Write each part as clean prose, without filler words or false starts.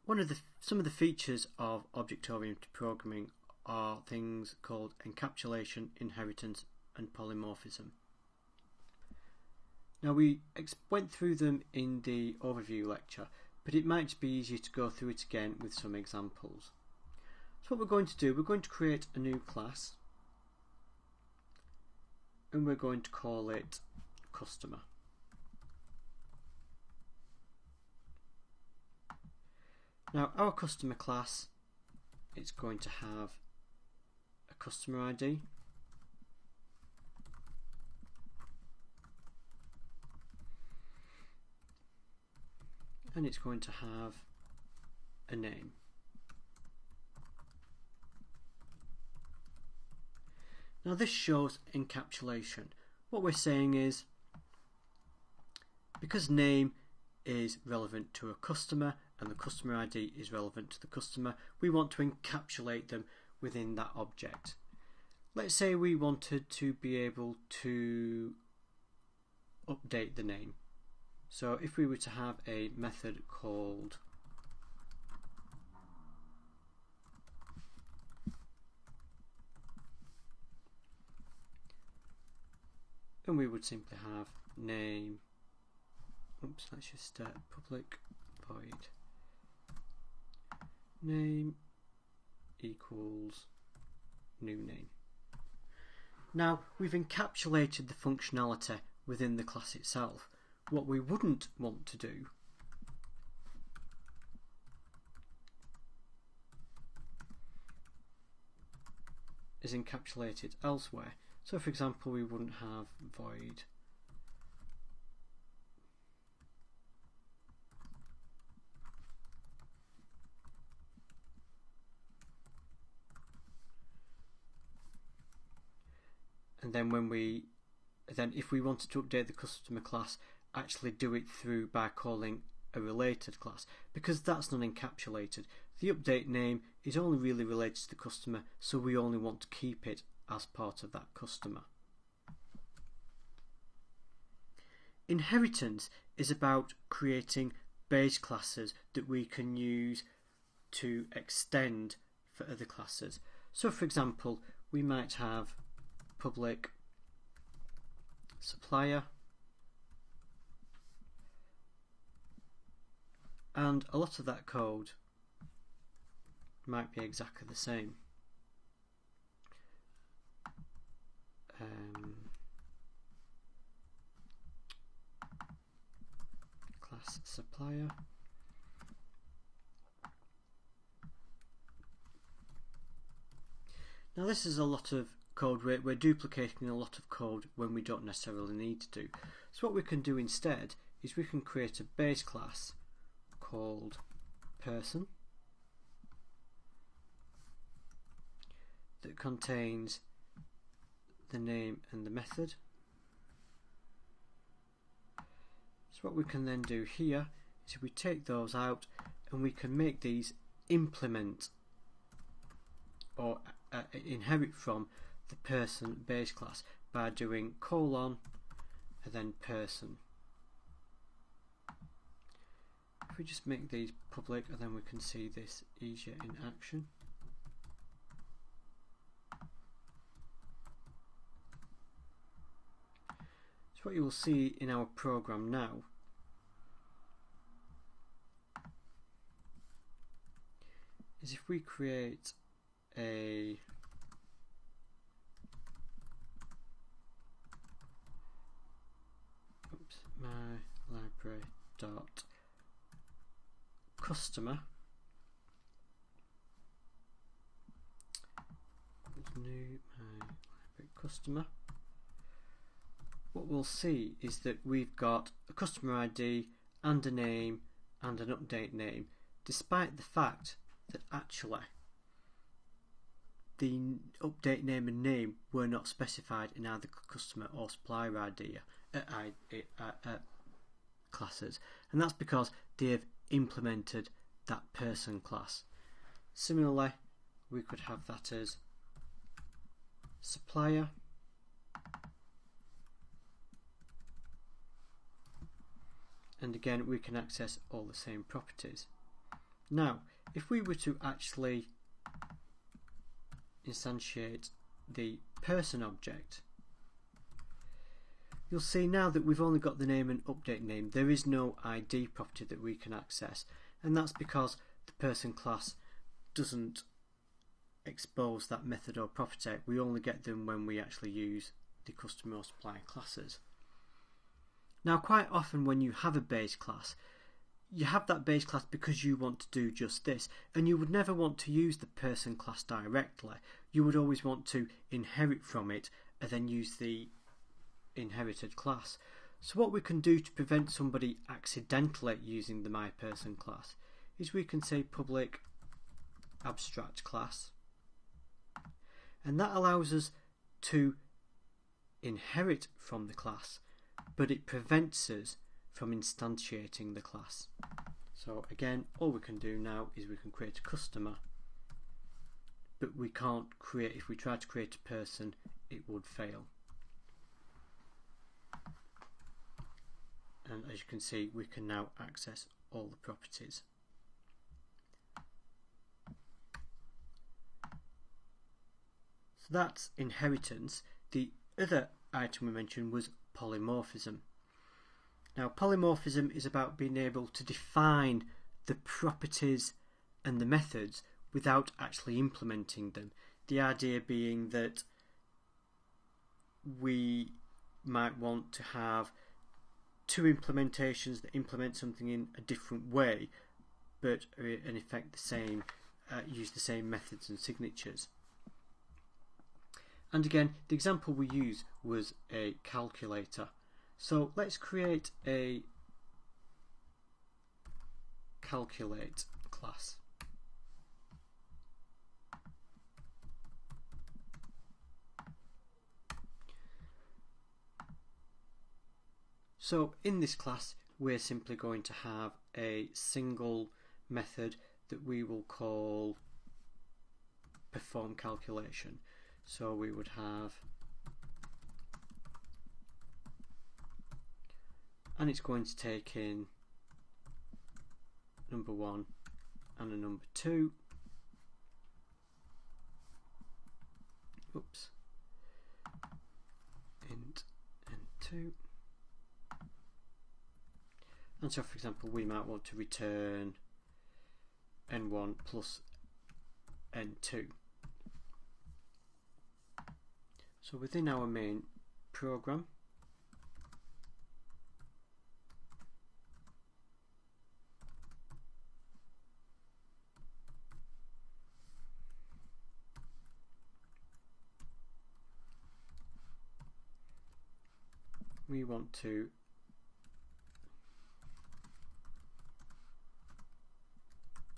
Some of the features of object-oriented programming are things called encapsulation, inheritance, and polymorphism. Now, we went through them in the overview lecture, but it might be easier to go through it again with some examples. So what we're going to do, we're going to create a new class, and we're going to call it customer. Now, our customer class, it's going to have a customer ID, and it's going to have a name. Now, this shows encapsulation. What we're saying is, because name is relevant to a customer and the customer ID is relevant to the customer, we want to encapsulate them within that object. Let's say we wanted to be able to update the name. So if we were to have a method called and we would simply have name, let's just start public void name equals new name. Now, we've encapsulated the functionality within the class itself. What we wouldn't want to do is encapsulate it elsewhere. So for example, we wouldn't have void and then if we wanted to update the customer class, actually do it through by calling a related class, because that's not encapsulated. The update name is only really related to the customer, so we only want to keep it as part of that customer. Inheritance is about creating base classes that we can use to extend for other classes. So for example, we might have public supplier, and a lot of that code might be exactly the same. Class supplier, now this is a lot of code. We're duplicating a lot of code when we don't necessarily need to do. So what we can do instead is we can create a base class called person that contains the name and the method. So what we can then do here is we take those out and we can make these implement or inherit from the person base class by doing colon and then person. If we just make these public, and then we can see this easier in action. So what you will see in our program now is if we create a my library dot customer new my library customer, what we'll see is that we've got a customer ID and a name and an update name, despite the fact that actually the update name and name were not specified in either customer or supplier ID classes, and that's because they have implemented that person class. Similarly, we could have that as supplier and again we can access all the same properties. Now, if we were to actually instantiate the person object, you'll see now that we've only got the name and update name. There is no ID property that we can access, and that's because the person class doesn't expose that method or property. We only get them when we actually use the customer or supplier classes. Now, quite often when you have a base class, you have that base class because you want to do just this, and you would never want to use the person class directly. You would always want to inherit from it and then use the inherited class. So what we can do to prevent somebody accidentally using the myPerson class is we can say public abstract class, and that allows us to inherit from the class, but it prevents us from instantiating the class. So again, all we can do now is we can create a customer, but we can't create, if we try to create a person, it would fail. And as you can see, we can now access all the properties. So that's inheritance. The other item we mentioned was polymorphism. Now, polymorphism is about being able to define the properties and the methods without actually implementing them. The idea being that we might want to have two implementations that implement something in a different way, but are in effect the same, use the same methods and signatures. And again, the example we used was a calculator. So let's create a calculate class. So in this class, we're simply going to have a single method that we will call perform calculation. So we would have, and it's going to take in number 1 and a number 2. Oops. Int n2. And so, for example, we might want to return n1 plus n2. So within our main program, we want to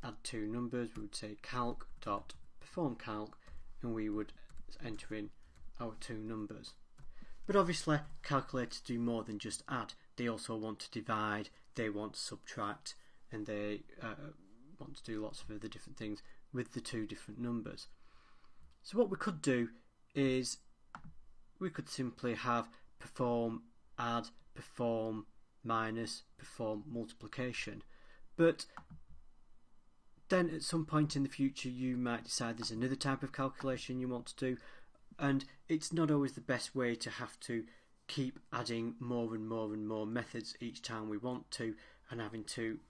add two numbers. We would say calc.perform calc, and we would enter in our two numbers. But obviously calculators do more than just add. They also want to divide, they want to subtract, and they want to do lots of other different things with the two different numbers. So what we could do is we could simply have perform add, perform minus, perform multiplication. But then at some point in the future you might decide there's another type of calculation you want to do, and it's not always the best way to have to keep adding more and more and more methods each time we want to, and having to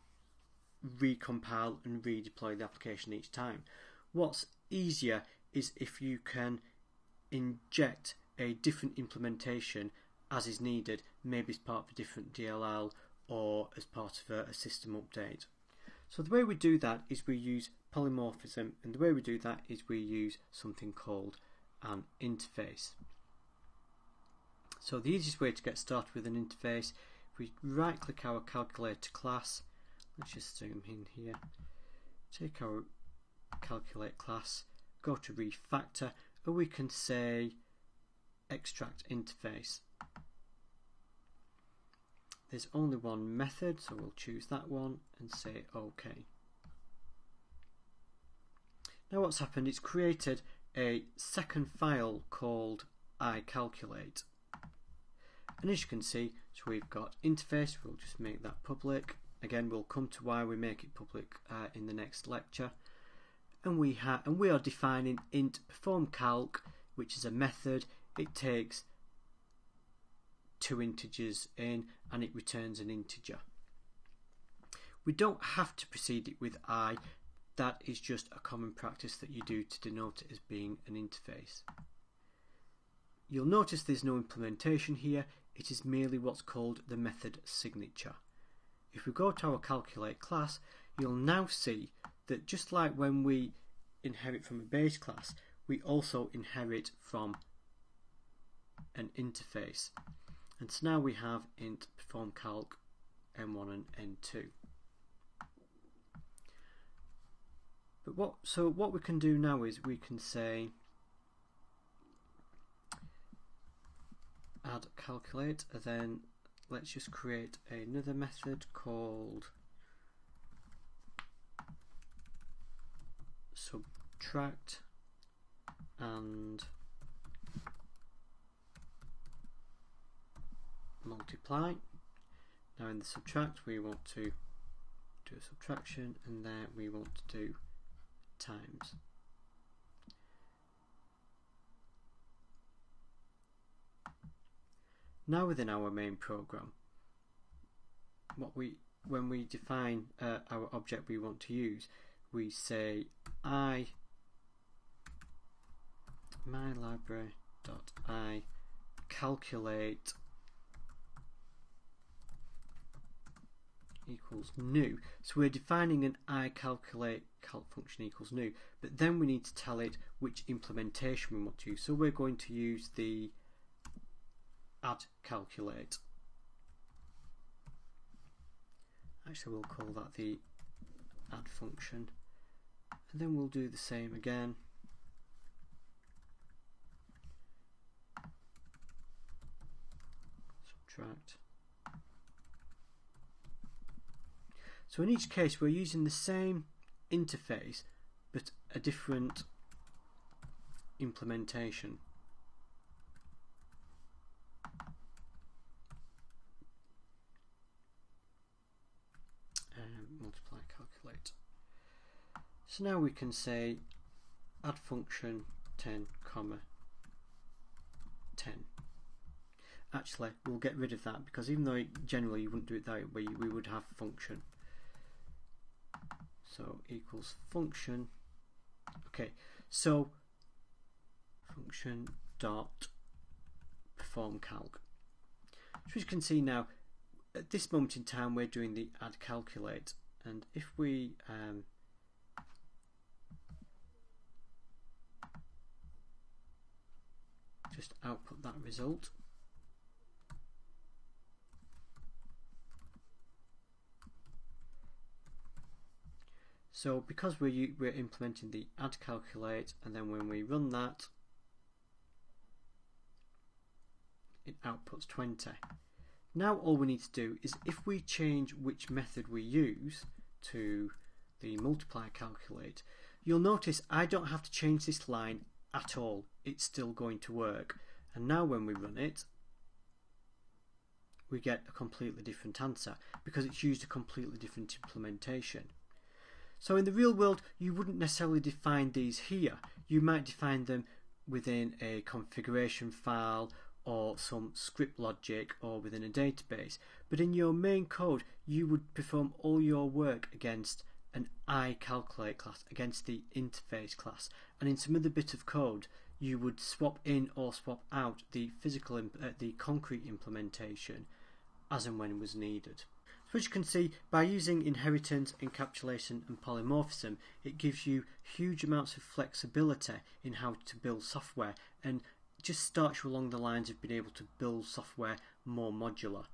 recompile and redeploy the application each time. What's easier is if you can inject a different implementation as is needed, maybe as part of a different DLL or as part of a system update. So the way we do that is we use polymorphism, and the way we do that is we use something called an interface. So the easiest way to get started with an interface, if we right click our calculator class, let's just zoom in here, take our calculate class, go to refactor, and we can say extract interface. There's only one method, so we'll choose that one and say OK. Now what's happened, it's created a second file called iCalculate. And as you can see, so we've got interface, we'll just make that public, Again, we'll come to why we make it public in the next lecture. And we are defining int perform calc, which is a method. It takes 2 integers in and it returns an integer. We don't have to precede it with I. That is just a common practice that you do to denote it as being an interface. You'll notice there's no implementation here. It is merely what's called the method signature. If we go to our calculate class, you'll now see that just like when we inherit from a base class, we also inherit from an interface. And so now we have int perform calc n1 and n2. But what we can do now is we can say add calculate, and then let's just create another method called subtract and multiply. Now in the subtract we want to do a subtraction, and there we want to do times. Now within our main program, when we define our object we want to use, we say my library.I calculate equals new. So we're defining an I calculate calc function equals new, but then we need to tell it which implementation we want to use. So we're going to use the add calculate. Actually, we'll call that the add function, and then we'll do the same again. Subtract. So in each case we're using the same interface but a different implementation. Multiply calculate. So now we can say add function 10, 10. Actually, we'll get rid of that because even though generally you wouldn't do it that way, we would have function. So equals function. Okay, so function dot perform calc. So as you can see now, at this moment in time we're doing the add calculate, and if we just output that result, so because we're implementing the add calculate, and then when we run that it outputs 20. Now all we need to do is, if we change which method we use to the multiply calculate, you'll notice I don't have to change this line at all. It's still going to work. And now when we run it, we get a completely different answer because it's used a completely different implementation. So in the real world you wouldn't necessarily define these here. You might define them within a configuration file or some script logic or within a database, but in your main code you would perform all your work against an I calculate class, against the interface class, and in some other bit of code you would swap in or swap out the physical the concrete implementation as and when was needed. So as you can see, by using inheritance, encapsulation and polymorphism, it gives you huge amounts of flexibility in how to build software, and just starts you along the lines of being able to build software more modular.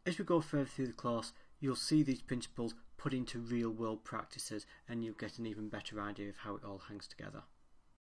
As we go further through the course, you'll see these principles put into real world practices, and you'll get an even better idea of how it all hangs together.